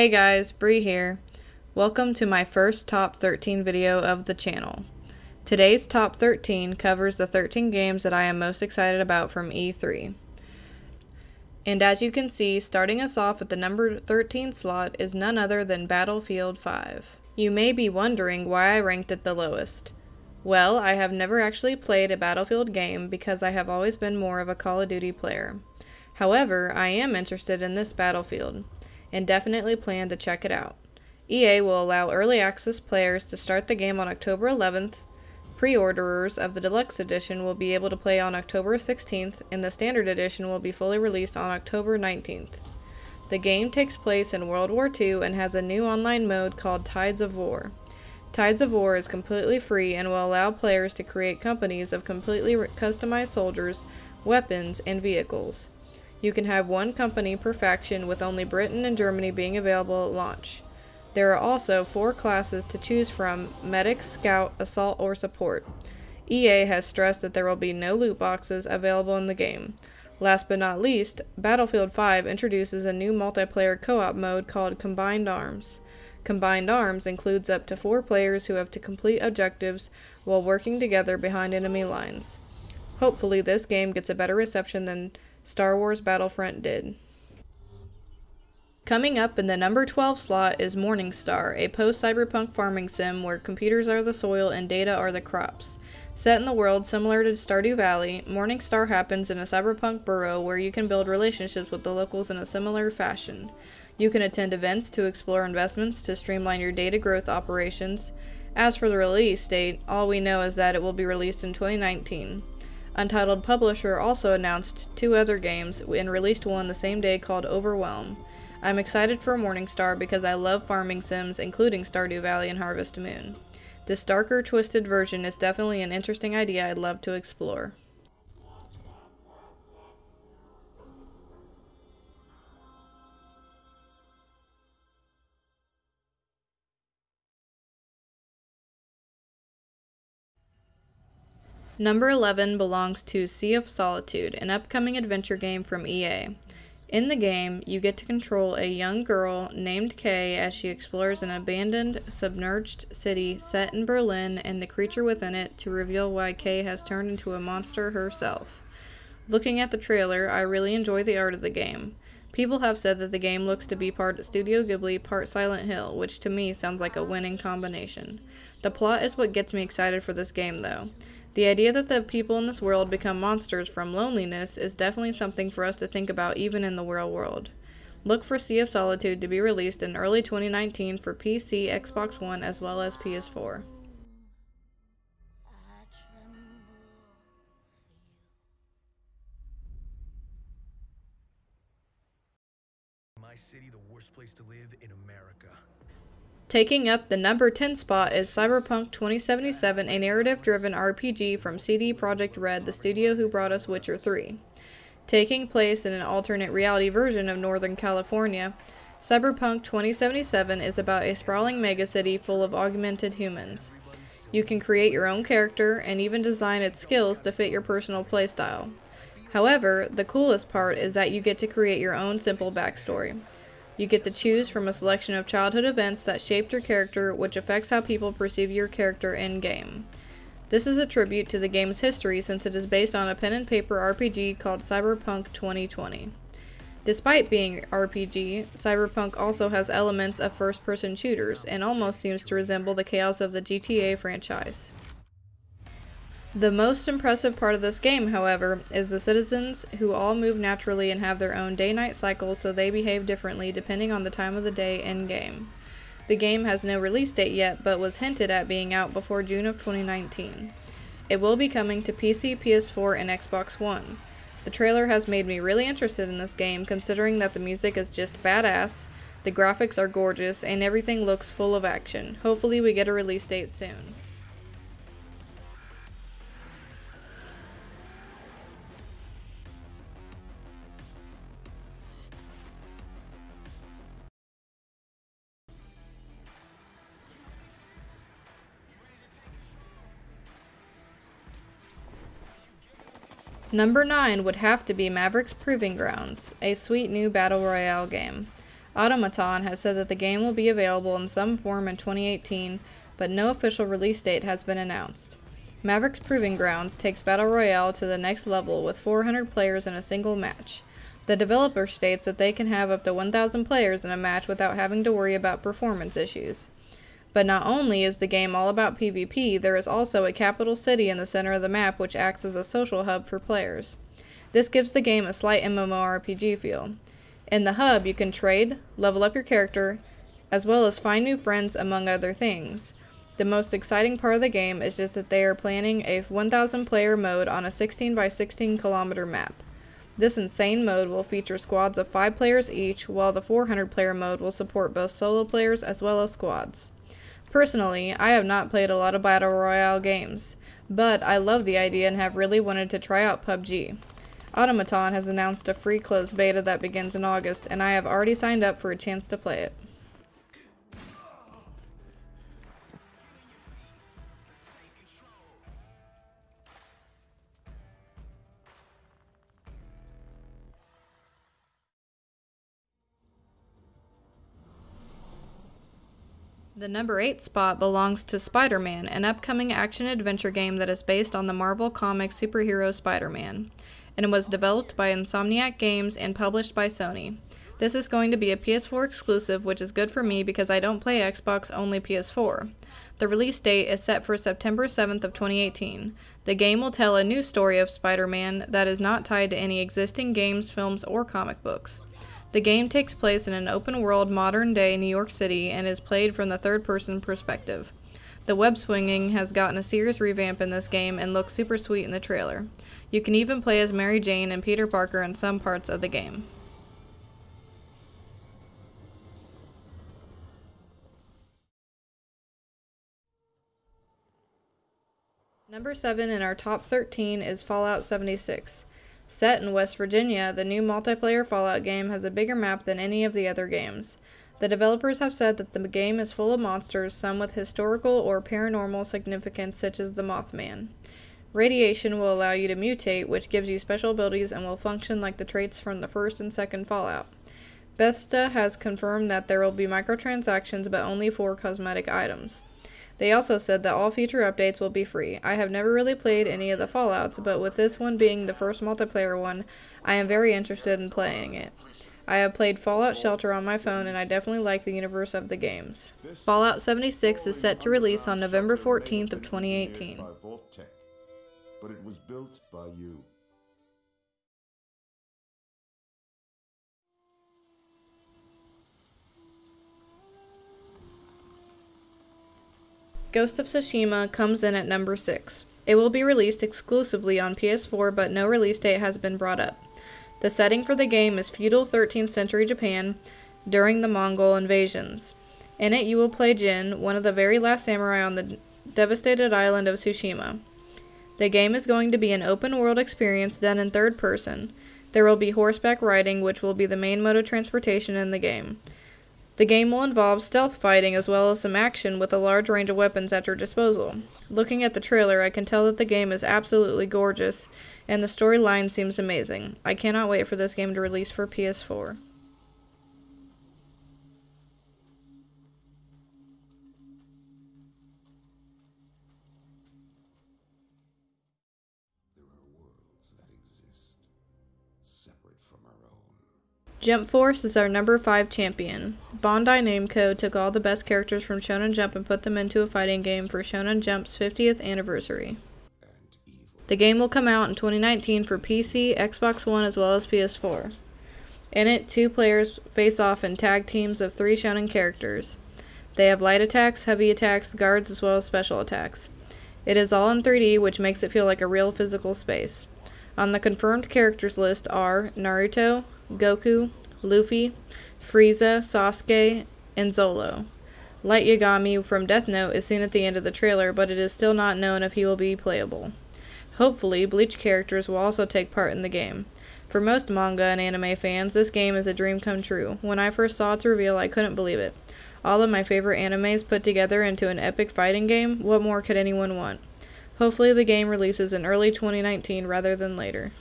Hey guys, Bree here. Welcome to my first top 13 video of the channel. Today's top 13 covers the 13 games that I am most excited about from E3. And as you can see, starting us off at the number 13 slot is none other than Battlefield 5. You may be wondering why I ranked it the lowest. Well, I have never actually played a Battlefield game because I have always been more of a Call of Duty player. However, I am interested in this Battlefield and definitely plan to check it out. EA will allow early access players to start the game on October 11th, pre-orderers of the Deluxe Edition will be able to play on October 16th, and the Standard Edition will be fully released on October 19th. The game takes place in World War II and has a new online mode called Tides of War. Tides of War is completely free and will allow players to create companies of completely customized soldiers, weapons, and vehicles. You can have one company per faction, with only Britain and Germany being available at launch. There are also 4 classes to choose from: Medic, Scout, Assault, or Support. EA has stressed that there will be no loot boxes available in the game. Last but not least, Battlefield 5 introduces a new multiplayer co-op mode called Combined Arms. Combined Arms includes up to 4 players who have to complete objectives while working together behind enemy lines. Hopefully this game gets a better reception than Star Wars Battlefront did. Coming up in the number 12 slot is Morningstar, a post-cyberpunk farming sim where computers are the soil and data are the crops. Set in the world similar to Stardew Valley, Morningstar happens in a cyberpunk borough where you can build relationships with the locals in a similar fashion. You can attend events to explore investments to streamline your data growth operations. As for the release date, all we know is that it will be released in 2019. Untitled Publisher also announced 2 other games and released one the same day called Overwhelm. I'm excited for Morningstar because I love farming sims, including Stardew Valley and Harvest Moon. This darker, twisted version is definitely an interesting idea I'd love to explore. Number 11 belongs to Sea of Solitude, an upcoming adventure game from EA. In the game, you get to control a young girl named Kay as she explores an abandoned, submerged city set in Berlin and the creature within it to reveal why Kay has turned into a monster herself. Looking at the trailer, I really enjoy the art of the game. People have said that the game looks to be part Studio Ghibli, part Silent Hill, which to me sounds like a winning combination. The plot is what gets me excited for this game, though. The idea that the people in this world become monsters from loneliness is definitely something for us to think about even in the real world. Look for Sea of Solitude to be released in early 2019 for PC, Xbox One, as well as PS4. My city, the worst place to live in America. Taking up the number 10 spot is Cyberpunk 2077, a narrative-driven RPG from CD Projekt Red, the studio who brought us Witcher 3. Taking place in an alternate reality version of Northern California, Cyberpunk 2077 is about a sprawling megacity full of augmented humans. You can create your own character and even design its skills to fit your personal playstyle. However, the coolest part is that you get to create your own simple backstory. You get to choose from a selection of childhood events that shaped your character, which affects how people perceive your character in-game. This is a tribute to the game's history since it is based on a pen-and-paper RPG called Cyberpunk 2020. Despite being RPG, Cyberpunk also has elements of first-person shooters, and almost seems to resemble the chaos of the GTA franchise. The most impressive part of this game, however, is the citizens, who all move naturally and have their own day-night cycles, so they behave differently depending on the time of the day in-game. The game has no release date yet, but was hinted at being out before June of 2019. It will be coming to PC, PS4, and Xbox One. The trailer has made me really interested in this game, considering that the music is just badass, the graphics are gorgeous, and everything looks full of action. Hopefully we get a release date soon. Number 9 would have to be Maverick's Proving Grounds, a sweet new battle royale game. Automaton has said that the game will be available in some form in 2018, but no official release date has been announced. Maverick's Proving Grounds takes Battle Royale to the next level with 400 players in a single match. The developer states that they can have up to 1,000 players in a match without having to worry about performance issues. But not only is the game all about PvP, there is also a capital city in the center of the map which acts as a social hub for players. This gives the game a slight MMORPG feel. In the hub, you can trade, level up your character, as well as find new friends among other things. The most exciting part of the game is just that they are planning a 1,000 player mode on a 16 by 16 kilometer map. This insane mode will feature squads of 5 players each, while the 400 player mode will support both solo players as well as squads. Personally, I have not played a lot of Battle Royale games, but I love the idea and have really wanted to try out PUBG. Automaton has announced a free closed beta that begins in August, and I have already signed up for a chance to play it. The number 8 spot belongs to Spider-Man, an upcoming action-adventure game that is based on the Marvel Comics superhero Spider-Man, and was developed by Insomniac Games and published by Sony. This is going to be a PS4 exclusive, which is good for me because I don't play Xbox, only PS4. The release date is set for September 7th of 2018. The game will tell a new story of Spider-Man that is not tied to any existing games, films, or comic books. The game takes place in an open-world, modern-day New York City and is played from the third-person perspective. The web swinging has gotten a serious revamp in this game and looks super sweet in the trailer. You can even play as Mary Jane and Peter Parker in some parts of the game. Number 7 in our top 13 is Fallout 76. Set in West Virginia, the new multiplayer Fallout game has a bigger map than any of the other games. The developers have said that the game is full of monsters, some with historical or paranormal significance such as the Mothman. Radiation will allow you to mutate, which gives you special abilities and will function like the traits from the first and second Fallout. Bethesda has confirmed that there will be microtransactions but only for cosmetic items. They also said that all future updates will be free. I have never really played any of the Fallouts, but with this one being the first multiplayer one, I am very interested in playing it. I have played Fallout Shelter on my phone and I definitely like the universe of the games. Fallout 76 is set to release on November 14th of 2018. But it was built by you. Ghost of Tsushima comes in at number 6. It will be released exclusively on PS4, but no release date has been brought up. The setting for the game is feudal 13th century Japan during the Mongol invasions. In it, you will play Jin, one of the very last samurai on the devastated island of Tsushima. The game is going to be an open-world experience done in third person. There will be horseback riding, which will be the main mode of transportation in the game. The game will involve stealth fighting as well as some action with a large range of weapons at your disposal. Looking at the trailer, I can tell that the game is absolutely gorgeous, and the storyline seems amazing. I cannot wait for this game to release for PS4. Jump Force is our number 5 champion. Bandai Namco took all the best characters from Shonen Jump and put them into a fighting game for Shonen Jump's 50th anniversary. The game will come out in 2019 for PC, Xbox One, as well as PS4. In it, 2 players face off in tag teams of 3 Shonen characters. They have light attacks, heavy attacks, guards, as well as special attacks. It is all in 3D, which makes it feel like a real physical space. On the confirmed characters list are Naruto, Goku, Luffy, Frieza, Sasuke, and Zolo. Light Yagami from Death Note is seen at the end of the trailer, but it is still not known if he will be playable. Hopefully, Bleach characters will also take part in the game. For most manga and anime fans, this game is a dream come true. When I first saw its reveal, I couldn't believe it. All of my favorite animes put together into an epic fighting game, what more could anyone want? Hopefully the game releases in early 2019 rather than later.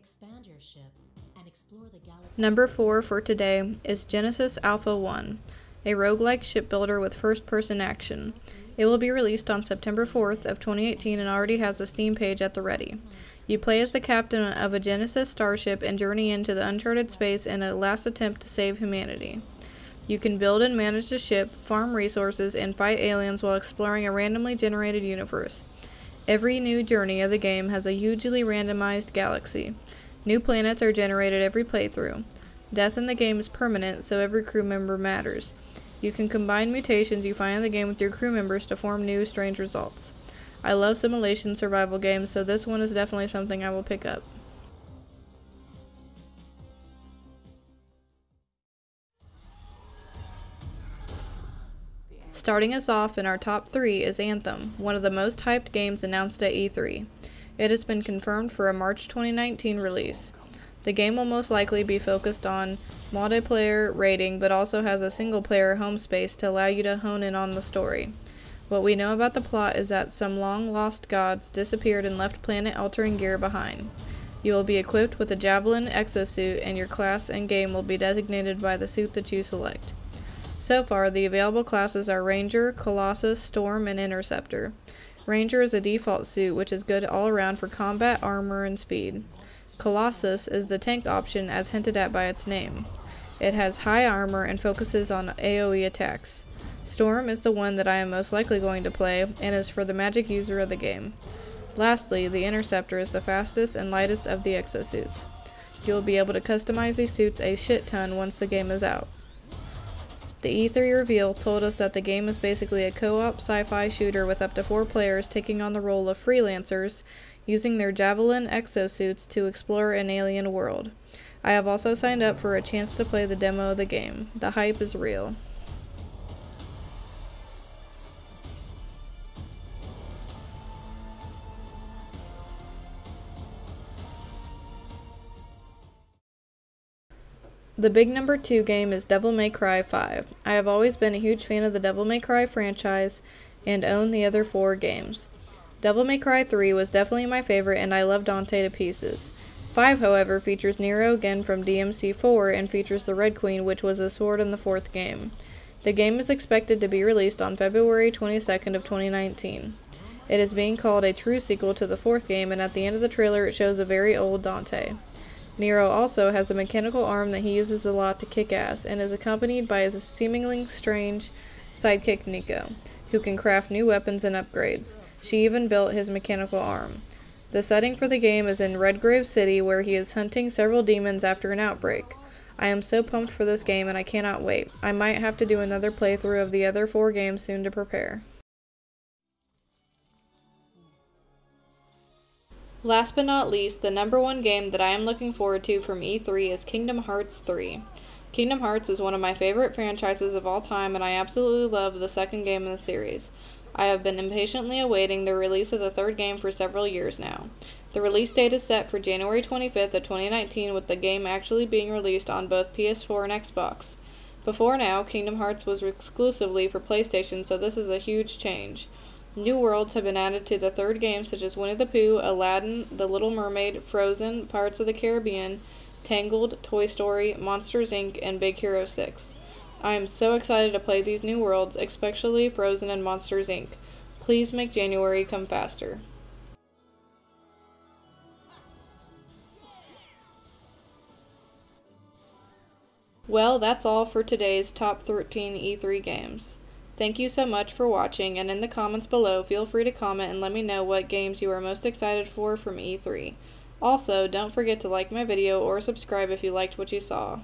expand your ship and explore the galaxy. Number 4 for today is Genesis Alpha 1, a roguelike shipbuilder with first-person action. It will be released on September 4th of 2018 and already has a Steam page at the ready. You play as the captain of a Genesis starship and journey into the uncharted space in a last attempt to save humanity. You can build and manage the ship, farm resources, and fight aliens while exploring a randomly generated universe. Every new journey of the game has a hugely randomized galaxy. New planets are generated every playthrough. Death in the game is permanent, so every crew member matters. You can combine mutations you find in the game with your crew members to form new, strange results. I love simulation survival games, so this one is definitely something I will pick up. Starting us off in our top 3 is Anthem, one of the most hyped games announced at E3. It has been confirmed for a March 2019 release. The game will most likely be focused on multiplayer raiding, but also has a single-player home space to allow you to hone in on the story. What we know about the plot is that some long-lost gods disappeared and left planet-altering gear behind. You will be equipped with a Javelin exosuit, and your class and game will be designated by the suit that you select. So far, the available classes are Ranger, Colossus, Storm, and Interceptor. Ranger is a default suit, which is good all around for combat, armor, and speed. Colossus is the tank option as hinted at by its name. It has high armor and focuses on AoE attacks. Storm is the one that I am most likely going to play, and is for the magic user of the game. Lastly, the Interceptor is the fastest and lightest of the exosuits. You will be able to customize these suits a shit ton once the game is out. The E3 reveal told us that the game is basically a co-op sci-fi shooter with up to 4 players taking on the role of freelancers, using their Javelin exosuits to explore an alien world. I have also signed up for a chance to play the demo of the game. The hype is real. The big number 2 game is Devil May Cry 5. I have always been a huge fan of the Devil May Cry franchise and own the other 4 games. Devil May Cry 3 was definitely my favorite, and I love Dante to pieces. 5, however, features Nero again from DMC4 and features the Red Queen, which was a sword in the 4th game. The game is expected to be released on February 22nd of 2019. It is being called a true sequel to the 4th game, and at the end of the trailer it shows a very old Dante. Nero also has a mechanical arm that he uses a lot to kick ass, and is accompanied by his seemingly strange sidekick Nico, who can craft new weapons and upgrades. She even built his mechanical arm. The setting for the game is in Redgrave City, where he is hunting several demons after an outbreak. I am so pumped for this game and I cannot wait. I might have to do another playthrough of the other 4 games soon to prepare. Last but not least, the number 1 game that I am looking forward to from E3 is Kingdom Hearts 3. Kingdom Hearts is one of my favorite franchises of all time, and I absolutely love the 2nd game in the series. I have been impatiently awaiting the release of the 3rd game for several years now. The release date is set for January 25th of 2019, with the game actually being released on both PS4 and Xbox. Before now, Kingdom Hearts was exclusively for PlayStation, so this is a huge change. New worlds have been added to the 3rd game, such as Winnie the Pooh, Aladdin, The Little Mermaid, Frozen, Pirates of the Caribbean, Tangled, Toy Story, Monsters Inc., and Big Hero 6. I am so excited to play these new worlds, especially Frozen and Monsters Inc. Please make January come faster. Well, that's all for today's top 13 E3 games. Thank you so much for watching, and in the comments below, feel free to comment and let me know what games you are most excited for from E3. Also, don't forget to like my video or subscribe if you liked what you saw.